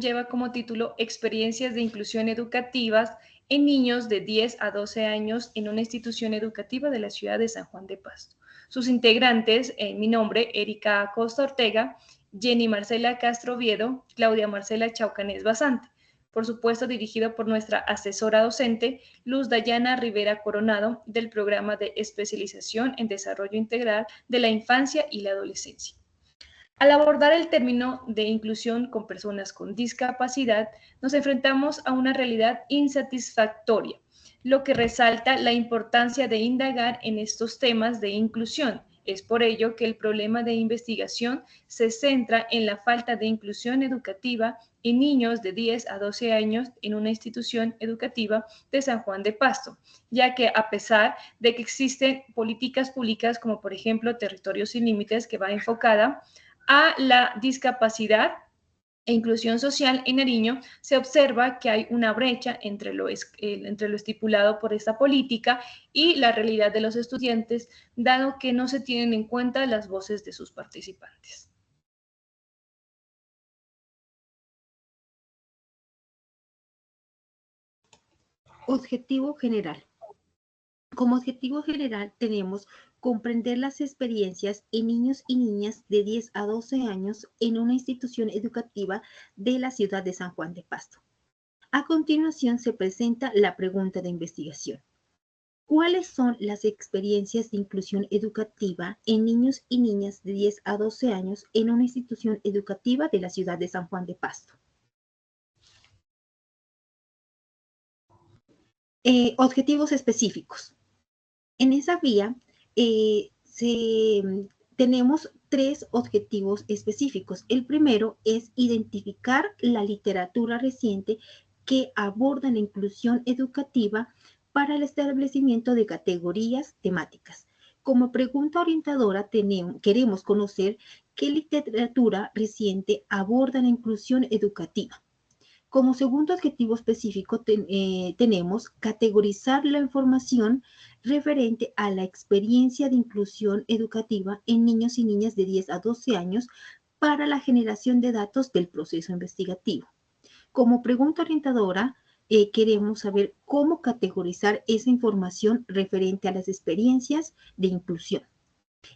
lleva como título Experiencias de inclusión educativas en niños de 10 a 12 años en una institución educativa de la ciudad de San Juan de Pasto. Sus integrantes, en mi nombre, Erika Acosta Ortega, Jenny Marcela Castro Oviedo, Claudia Marcela Chaucanés Basante. Por supuesto, dirigido por nuestra asesora docente, Luz Dayana Rivera Coronado, del Programa de Especialización en Desarrollo Integral de la Infancia y la Adolescencia. Al abordar el término de inclusión con personas con discapacidad, nos enfrentamos a una realidad insatisfactoria, lo que resalta la importancia de indagar en estos temas de inclusión. Es por ello que el problema de investigación se centra en la falta de inclusión educativa en niños de 10 a 12 años en una institución educativa de San Juan de Pasto, ya que a pesar de que existen políticas públicas como por ejemplo Territorios Sin Límites, que va enfocada a la discapacidad e inclusión social en Nariño, se observa que hay una brecha entre lo estipulado por esta política y la realidad de los estudiantes, dado que no se tienen en cuenta las voces de sus participantes. Objetivo general. Como objetivo general tenemos comprender las experiencias en niños y niñas de 10 a 12 años en una institución educativa de la ciudad de San Juan de Pasto. A continuación se presenta la pregunta de investigación. ¿Cuáles son las experiencias de inclusión educativa en niños y niñas de 10 a 12 años en una institución educativa de la ciudad de San Juan de Pasto? Objetivos específicos. En esa vía tenemos 3 objetivos específicos. El primero es identificar la literatura reciente que aborda la inclusión educativa para el establecimiento de categorías temáticas. Como pregunta orientadora queremos conocer qué literatura reciente aborda la inclusión educativa. Como segundo objetivo específico tenemos categorizar la información referente a la experiencia de inclusión educativa en niños y niñas de 10 a 12 años para la generación de datos del proceso investigativo. Como pregunta orientadora, queremos saber cómo categorizar esa información referente a las experiencias de inclusión.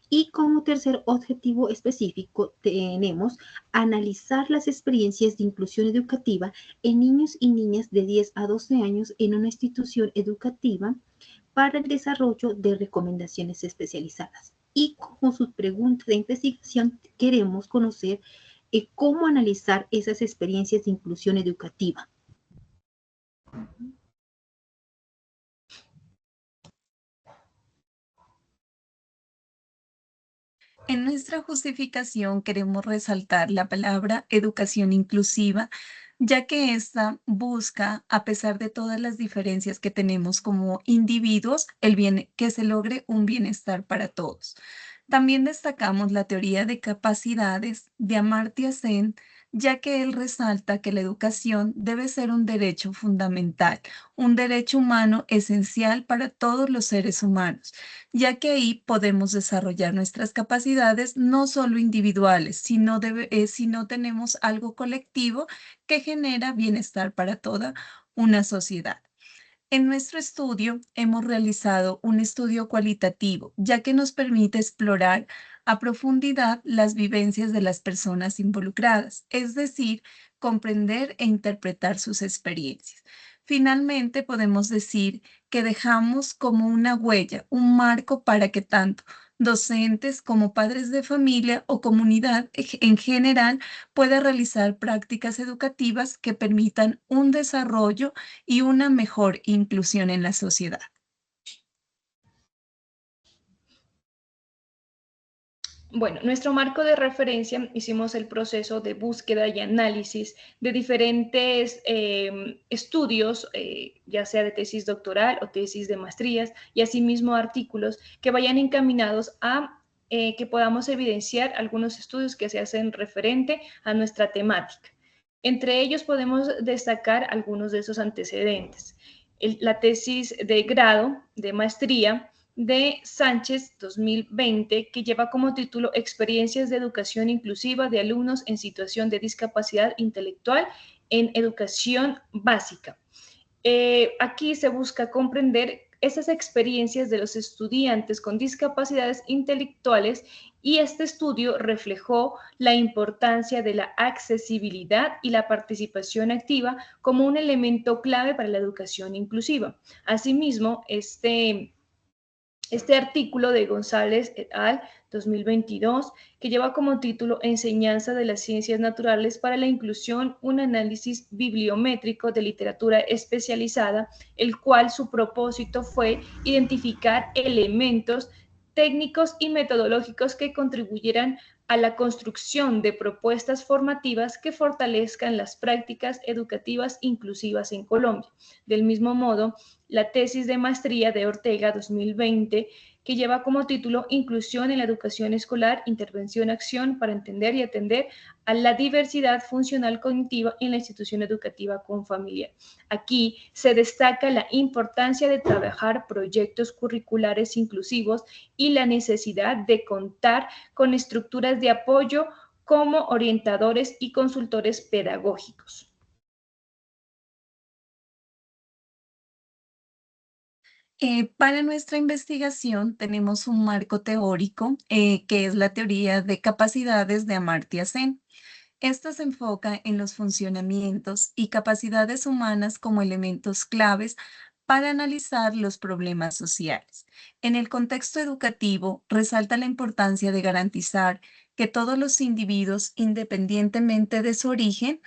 Y como tercer objetivo específico tenemos analizar las experiencias de inclusión educativa en niños y niñas de 10 a 12 años en una institución educativa para el desarrollo de recomendaciones especializadas. Y como su pregunta de investigación queremos conocer cómo analizar esas experiencias de inclusión educativa. En nuestra justificación queremos resaltar la palabra educación inclusiva, ya que esta busca, a pesar de todas las diferencias que tenemos como individuos, que se logre un bienestar para todos. También destacamos la teoría de capacidades de Amartya Sen, ya que él resalta que la educación debe ser un derecho fundamental, un derecho humano esencial para todos los seres humanos, ya que ahí podemos desarrollar nuestras capacidades no solo individuales, sino tenemos algo colectivo que genera bienestar para toda una sociedad. En nuestro estudio hemos realizado un estudio cualitativo, ya que nos permite explorar a profundidad las vivencias de las personas involucradas, es decir, comprender e interpretar sus experiencias. Finalmente, podemos decir que dejamos como una huella, un marco para que tanto docentes como padres de familia o comunidad en general pueda realizar prácticas educativas que permitan un desarrollo y una mejor inclusión en la sociedad. Bueno, nuestro marco de referencia, hicimos el proceso de búsqueda y análisis de diferentes estudios, ya sea de tesis doctoral o tesis de maestrías, y asimismo artículos que vayan encaminados a que podamos evidenciar algunos estudios que se hacen referente a nuestra temática. Entre ellos podemos destacar algunos de esos antecedentes. La tesis de grado, de maestría, de Sánchez 2020, que lleva como título Experiencias de educación inclusiva de alumnos en situación de discapacidad intelectual en educación básica. Aquí se busca comprender esas experiencias de los estudiantes con discapacidades intelectuales y este estudio reflejó la importancia de la accesibilidad y la participación activa como un elemento clave para la educación inclusiva. Asimismo, este artículo de González et al. 2022, que lleva como título Enseñanza de las Ciencias Naturales para la Inclusión, un análisis bibliométrico de literatura especializada, el cual su propósito fue identificar elementos técnicos y metodológicos que contribuyeran a la construcción de propuestas formativas que fortalezcan las prácticas educativas inclusivas en Colombia. Del mismo modo, la tesis de maestría de Ortega 2020, que lleva como título Inclusión en la educación escolar, intervención, acción para entender y atender a la diversidad funcional cognitiva en la institución educativa con familiar. Aquí se destaca la importancia de trabajar proyectos curriculares inclusivos y la necesidad de contar con estructuras de apoyo como orientadores y consultores pedagógicos. Para nuestra investigación tenemos un marco teórico que es la teoría de capacidades de Amartya Sen. Esta se enfoca en los funcionamientos y capacidades humanas como elementos claves para analizar los problemas sociales. En el contexto educativo, resalta la importancia de garantizar que todos los individuos, independientemente de su origen,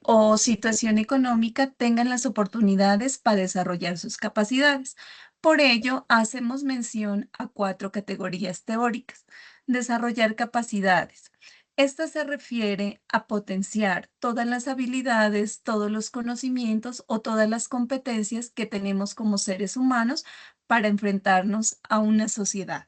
o situación económica tengan las oportunidades para desarrollar sus capacidades. Por ello, hacemos mención a 4 categorías teóricas. Desarrollar capacidades. Esta se refiere a potenciar todas las habilidades, todos los conocimientos o todas las competencias que tenemos como seres humanos para enfrentarnos a una sociedad.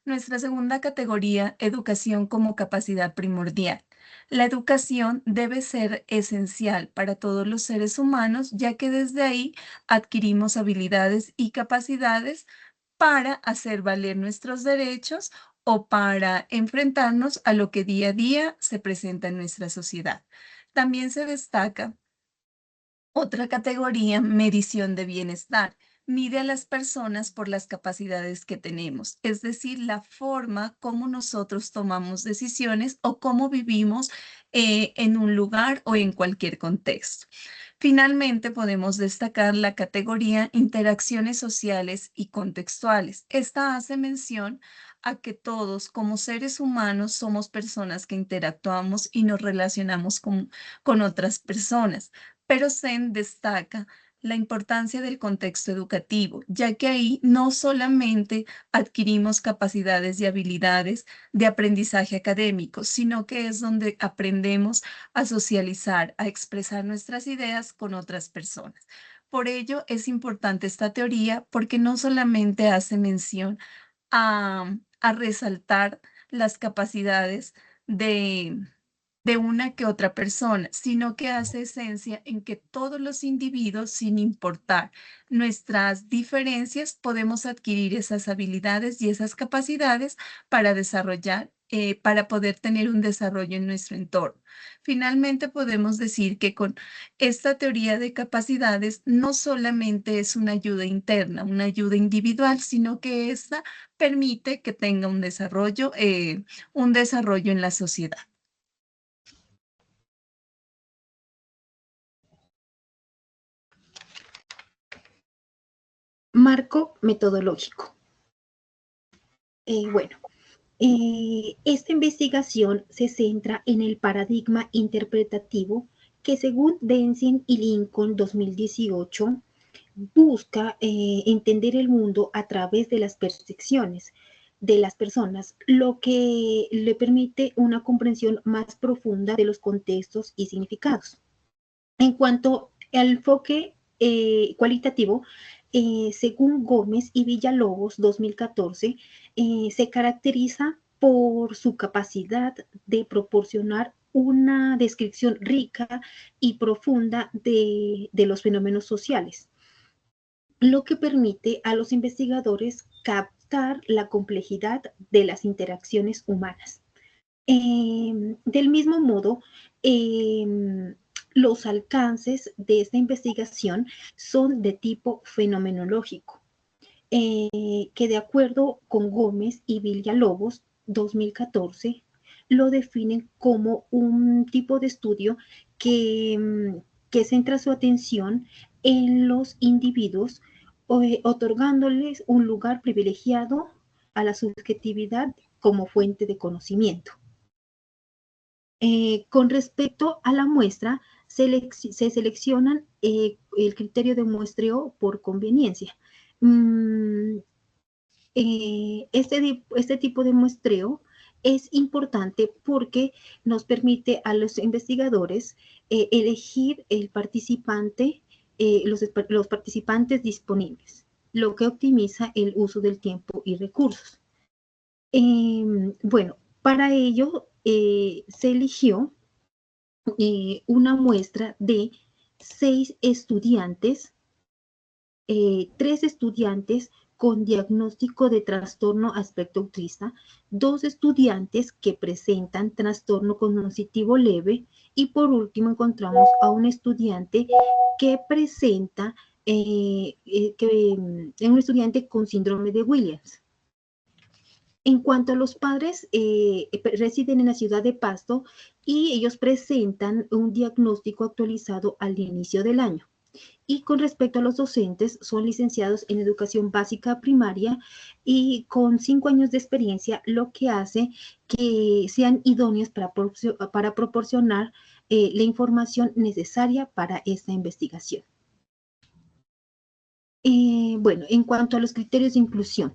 Nuestra segunda categoría, educación como capacidad primordial. La educación debe ser esencial para todos los seres humanos, ya que desde ahí adquirimos habilidades y capacidades para hacer valer nuestros derechos o para enfrentarnos a lo que día a día se presenta en nuestra sociedad. También se destaca otra categoría, medición de bienestar. Mide a las personas por las capacidades que tenemos, es decir, la forma como nosotros tomamos decisiones o cómo vivimos en un lugar o en cualquier contexto. Finalmente, podemos destacar la categoría interacciones sociales y contextuales. Esta hace mención a que todos como seres humanos somos personas que interactuamos y nos relacionamos con otras personas, pero Sen destaca la importancia del contexto educativo, ya que ahí no solamente adquirimos capacidades y habilidades de aprendizaje académico, sino que es donde aprendemos a socializar, a expresar nuestras ideas con otras personas. Por ello es importante esta teoría porque no solamente hace mención a resaltar las capacidades de, de una que otra persona, sino que hace esencia en que todos los individuos, sin importar nuestras diferencias, podemos adquirir esas habilidades y esas capacidades para desarrollar, para poder tener un desarrollo en nuestro entorno. Finalmente, podemos decir que con esta teoría de capacidades no solamente es una ayuda interna, una ayuda individual, sino que esta permite que tenga un desarrollo en la sociedad. Marco metodológico. Bueno, esta investigación se centra en el paradigma interpretativo que según Denzin y Lincoln 2018 busca entender el mundo a través de las percepciones de las personas, lo que le permite una comprensión más profunda de los contextos y significados. En cuanto al enfoque cualitativo, según Gómez y Villalobos 2014, se caracteriza por su capacidad de proporcionar una descripción rica y profunda de los fenómenos sociales. lo que permite a los investigadores captar la complejidad de las interacciones humanas. Del mismo modo, los alcances de esta investigación son de tipo fenomenológico, que de acuerdo con Gómez y Villalobos, 2014, lo definen como un tipo de estudio que centra su atención en los individuos, otorgándoles un lugar privilegiado a la subjetividad como fuente de conocimiento. Con respecto a la muestra, se seleccionan el criterio de muestreo por conveniencia. Este tipo de muestreo es importante porque nos permite a los investigadores elegir el participante, los participantes disponibles, lo que optimiza el uso del tiempo y recursos. Bueno, para ello se eligió una muestra de 6 estudiantes, 3 estudiantes con diagnóstico de trastorno aspecto autista, 2 estudiantes que presentan trastorno cognitivo leve y por último encontramos a un estudiante que presenta un estudiante con síndrome de Williams. En cuanto a los padres, residen en la ciudad de Pasto y ellos presentan un diagnóstico actualizado al inicio del año. Y con respecto a los docentes, son licenciados en educación básica primaria y con 5 años de experiencia, lo que hace que sean idóneos para proporcionar la información necesaria para esta investigación. Bueno, en cuanto a los criterios de inclusión,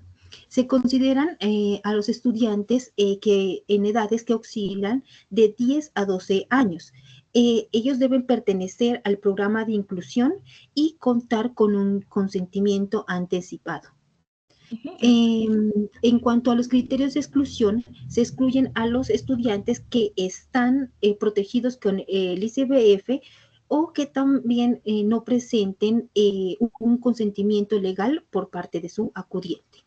se consideran a los estudiantes que en edades que oscilan de 10 a 12 años. Ellos deben pertenecer al programa de inclusión y contar con un consentimiento anticipado. En cuanto a los criterios de exclusión, se excluyen a los estudiantes que están protegidos con el ICBF o que también no presenten un consentimiento legal por parte de su acudiente.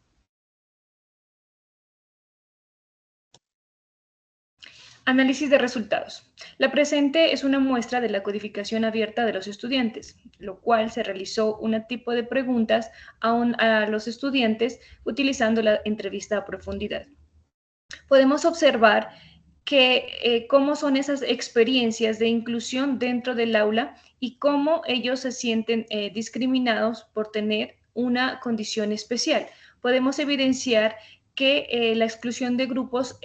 Análisis de resultados. La presente es una muestra de la codificación abierta de los estudiantes, lo cual se realizó un tipo de preguntas a los estudiantes utilizando la entrevista a profundidad. Podemos observar que cómo son esas experiencias de inclusión dentro del aula y cómo ellos se sienten discriminados por tener una condición especial. Podemos evidenciar que la exclusión de grupos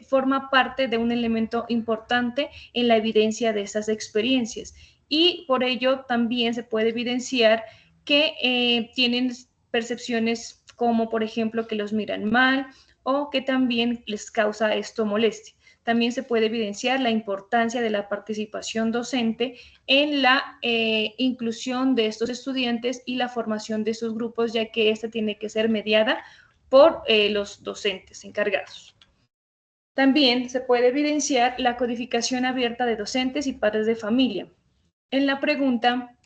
forma parte de un elemento importante en la evidencia de esas experiencias y por ello también se puede evidenciar que tienen percepciones como por ejemplo que los miran mal o que también les causa esto molestia. También se puede evidenciar la importancia de la participación docente en la inclusión de estos estudiantes y la formación de sus grupos, ya que esta tiene que ser mediada por los docentes encargados. También se puede evidenciar la codificación abierta de docentes y padres de familia. En la pregunta,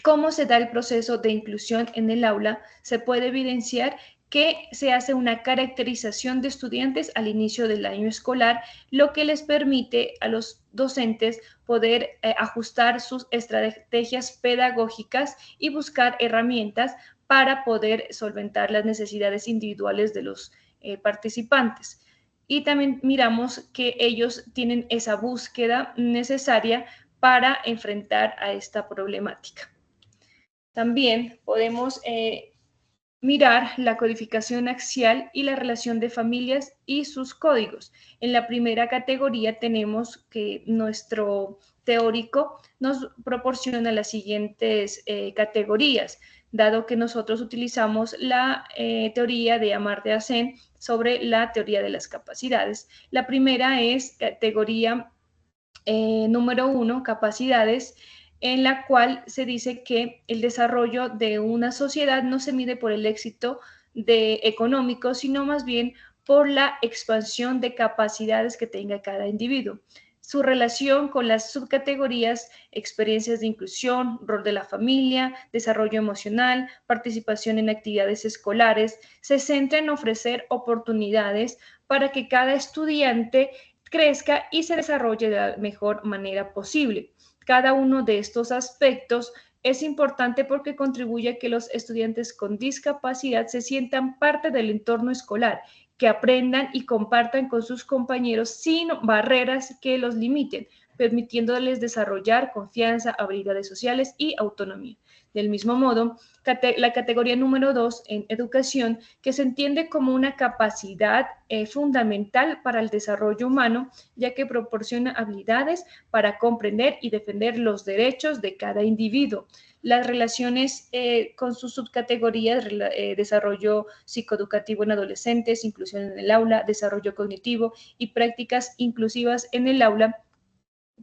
¿cómo se da el proceso de inclusión en el aula? Se puede evidenciar que se hace una caracterización de estudiantes al inicio del año escolar, lo que les permite a los docentes poder ajustar sus estrategias pedagógicas y buscar herramientas para poder solventar las necesidades individuales de los participantes. Y también miramos que ellos tienen esa búsqueda necesaria para enfrentar a esta problemática. También podemos mirar la codificación axial y la relación de familias y sus códigos. En la primera categoría tenemos que nuestro teórico nos proporciona las siguientes categorías, dado que nosotros utilizamos la teoría de Amartya Sen sobre la teoría de las capacidades. La primera es categoría número 1, capacidades, en la cual se dice que el desarrollo de una sociedad no se mide por el éxito económico, sino más bien por la expansión de capacidades que tenga cada individuo. su relación con las subcategorías, experiencias de inclusión, rol de la familia, desarrollo emocional, participación en actividades escolares, se centra en ofrecer oportunidades para que cada estudiante crezca y se desarrolle de la mejor manera posible. Cada uno de estos aspectos es importante porque contribuye a que los estudiantes con discapacidad se sientan parte del entorno escolar, que aprendan y compartan con sus compañeros sin barreras que los limiten, permitiéndoles desarrollar confianza, habilidades sociales y autonomía. Del mismo modo, la categoría número 2 en educación, que se entiende como una capacidad fundamental para el desarrollo humano, ya que proporciona habilidades para comprender y defender los derechos de cada individuo. Las relaciones con sus subcategorías, desarrollo psicoeducativo en adolescentes, inclusión en el aula, desarrollo cognitivo y prácticas inclusivas en el aula,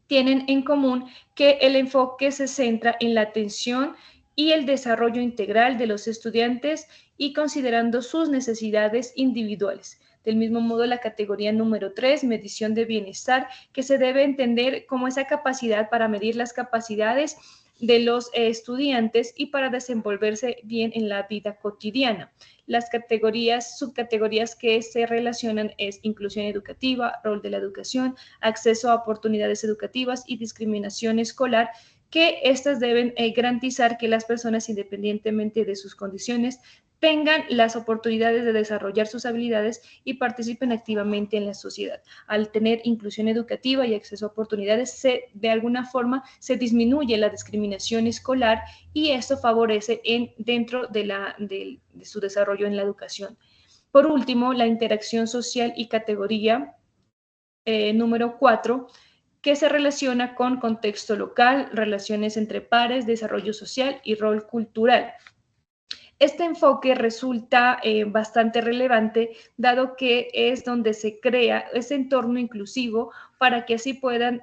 tienen en común que el enfoque se centra en la atención y el desarrollo integral de los estudiantes y considerando sus necesidades individuales. Del mismo modo, la categoría número 3, medición de bienestar, que se debe entender como esa capacidad para medir las capacidades de los estudiantes y para desenvolverse bien en la vida cotidiana. Las subcategorías que se relacionan es inclusión educativa, rol de la educación, acceso a oportunidades educativas y discriminación escolar, que estas deben garantizar que las personas, independientemente de sus condiciones, tengan las oportunidades de desarrollar sus habilidades y participen activamente en la sociedad. Al tener inclusión educativa y acceso a oportunidades, de alguna forma se disminuye la discriminación escolar y esto favorece dentro de su desarrollo en la educación. Por último, la interacción social y categoría número 4, que se relaciona con contexto local, relaciones entre pares, desarrollo social y rol cultural. Este enfoque resulta bastante relevante, dado que es donde se crea ese entorno inclusivo para que así puedan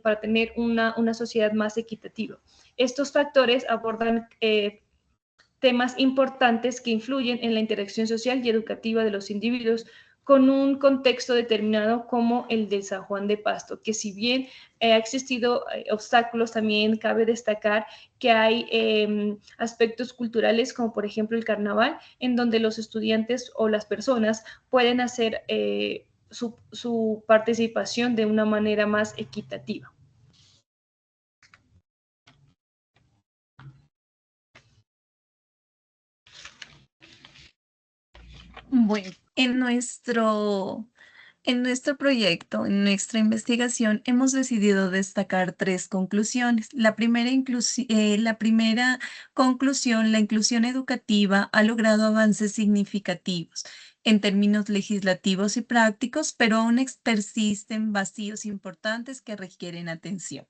para tener una sociedad más equitativa. Estos factores abordan temas importantes que influyen en la interacción social y educativa de los individuos con un contexto determinado como el de San Juan de Pasto, que si bien ha existido obstáculos, también cabe destacar que hay aspectos culturales como por ejemplo el carnaval, en donde los estudiantes o las personas pueden hacer su participación de una manera más equitativa. Bueno, en nuestro proyecto, en nuestra investigación, hemos decidido destacar tres conclusiones. La primera conclusión, la inclusión educativa ha logrado avances significativos en términos legislativos y prácticos, pero aún persisten vacíos importantes que requieren atención.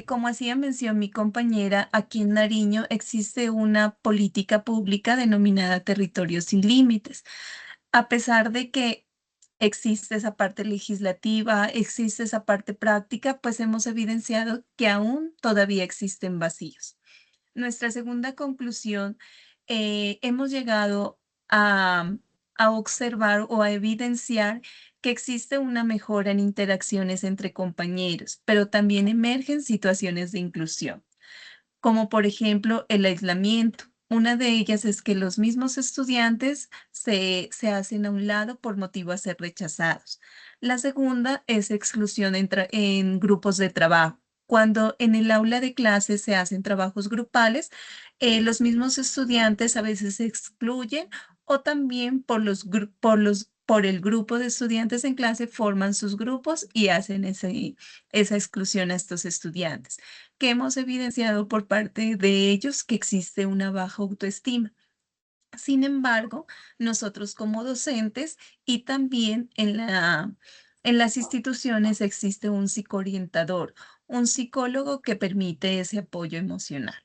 Como hacía mención mi compañera, aquí en Nariño existe una política pública denominada Territorios sin Límites. A pesar de que existe esa parte legislativa, existe esa parte práctica, pues hemos evidenciado que aún todavía existen vacíos. Nuestra segunda conclusión, hemos llegado a, a observar o a evidenciar que existe una mejora en interacciones entre compañeros, pero también emergen situaciones de inclusión, como por ejemplo el aislamiento. Una de ellas es que los mismos estudiantes se hacen a un lado por motivo a ser rechazados. La segunda es exclusión en grupos de trabajo. Cuando en el aula de clases se hacen trabajos grupales, los mismos estudiantes a veces se excluyen o también por el grupo de estudiantes en clase forman sus grupos y hacen esa exclusión a estos estudiantes, que hemos evidenciado por parte de ellos que existe una baja autoestima. Sin embargo, nosotros como docentes y también en las instituciones existe un psicoorientador, un psicólogo que permite ese apoyo emocional.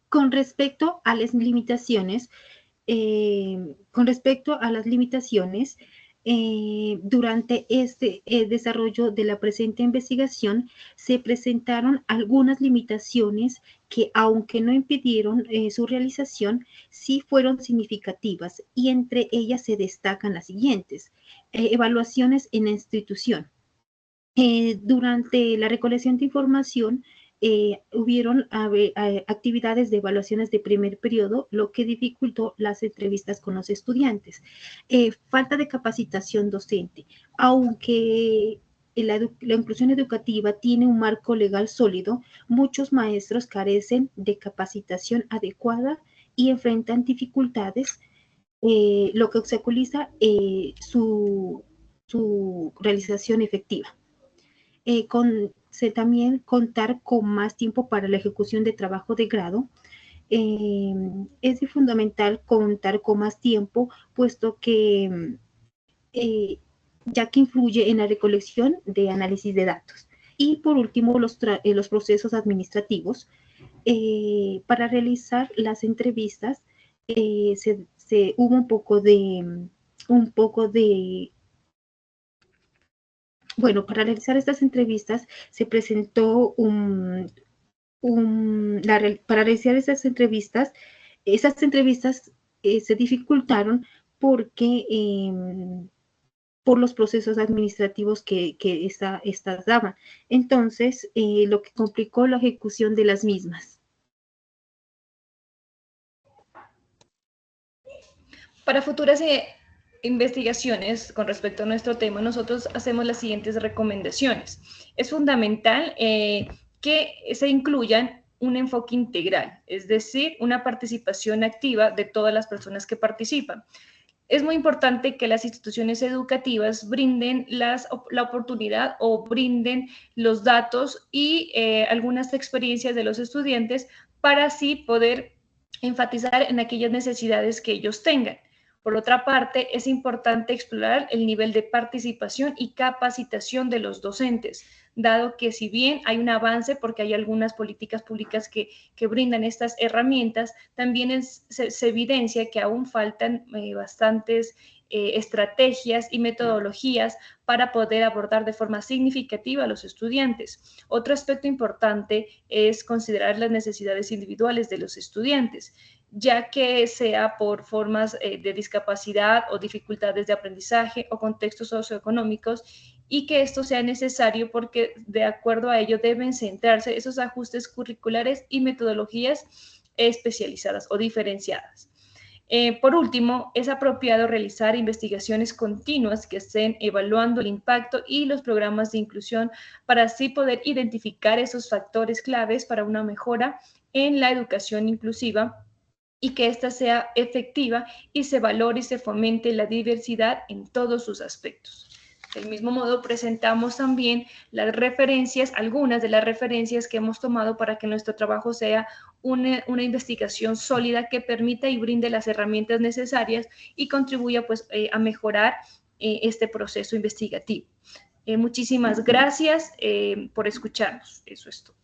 Con respecto a las limitaciones, Durante este desarrollo de la presente investigación se presentaron algunas limitaciones que, aunque no impidieron su realización, sí fueron significativas, y entre ellas se destacan las siguientes. Evaluaciones en la institución. Durante la recolección de información, hubieron actividades de evaluaciones de primer periodo, lo que dificultó las entrevistas con los estudiantes. Falta de capacitación docente. Aunque la inclusión educativa tiene un marco legal sólido, muchos maestros carecen de capacitación adecuada y enfrentan dificultades, lo que obstaculiza su realización efectiva. También contar con más tiempo para la ejecución de trabajo de grado. Es fundamental contar con más tiempo, puesto que ya que influye en la recolección de análisis de datos. Y por último, los procesos administrativos. Para realizar las entrevistas hubo bueno, para realizar estas entrevistas se presentó para realizar esas entrevistas se dificultaron porque por los procesos administrativos que estas daban. Entonces, lo que complicó la ejecución de las mismas. Para futuras investigaciones con respecto a nuestro tema, nosotros hacemos las siguientes recomendaciones. Es fundamental que se incluyan un enfoque integral, es decir, una participación activa de todas las personas que participan. Es muy importante que las instituciones educativas brinden la oportunidad o brinden los datos y algunas experiencias de los estudiantes para así poder enfatizar en aquellas necesidades que ellos tengan. Por otra parte, es importante explorar el nivel de participación y capacitación de los docentes, dado que si bien hay un avance porque hay algunas políticas públicas que brindan estas herramientas, también se evidencia que aún faltan bastantes estrategias y metodologías para poder abordar de forma significativa a los estudiantes. Otro aspecto importante es considerar las necesidades individuales de los estudiantes, ya que sea por formas de discapacidad o dificultades de aprendizaje o contextos socioeconómicos, y que esto sea necesario porque de acuerdo a ello deben centrarse esos ajustes curriculares y metodologías especializadas o diferenciadas. Por último, es apropiado realizar investigaciones continuas que estén evaluando el impacto y los programas de inclusión para así poder identificar esos factores claves para una mejora en la educación inclusiva y que ésta sea efectiva y se valore y se fomente la diversidad en todos sus aspectos. Del mismo modo, presentamos también las referencias, algunas de las referencias que hemos tomado para que nuestro trabajo sea una investigación sólida que permita y brinde las herramientas necesarias y contribuya pues, a mejorar este proceso investigativo. Muchísimas gracias por escucharnos. Eso es todo.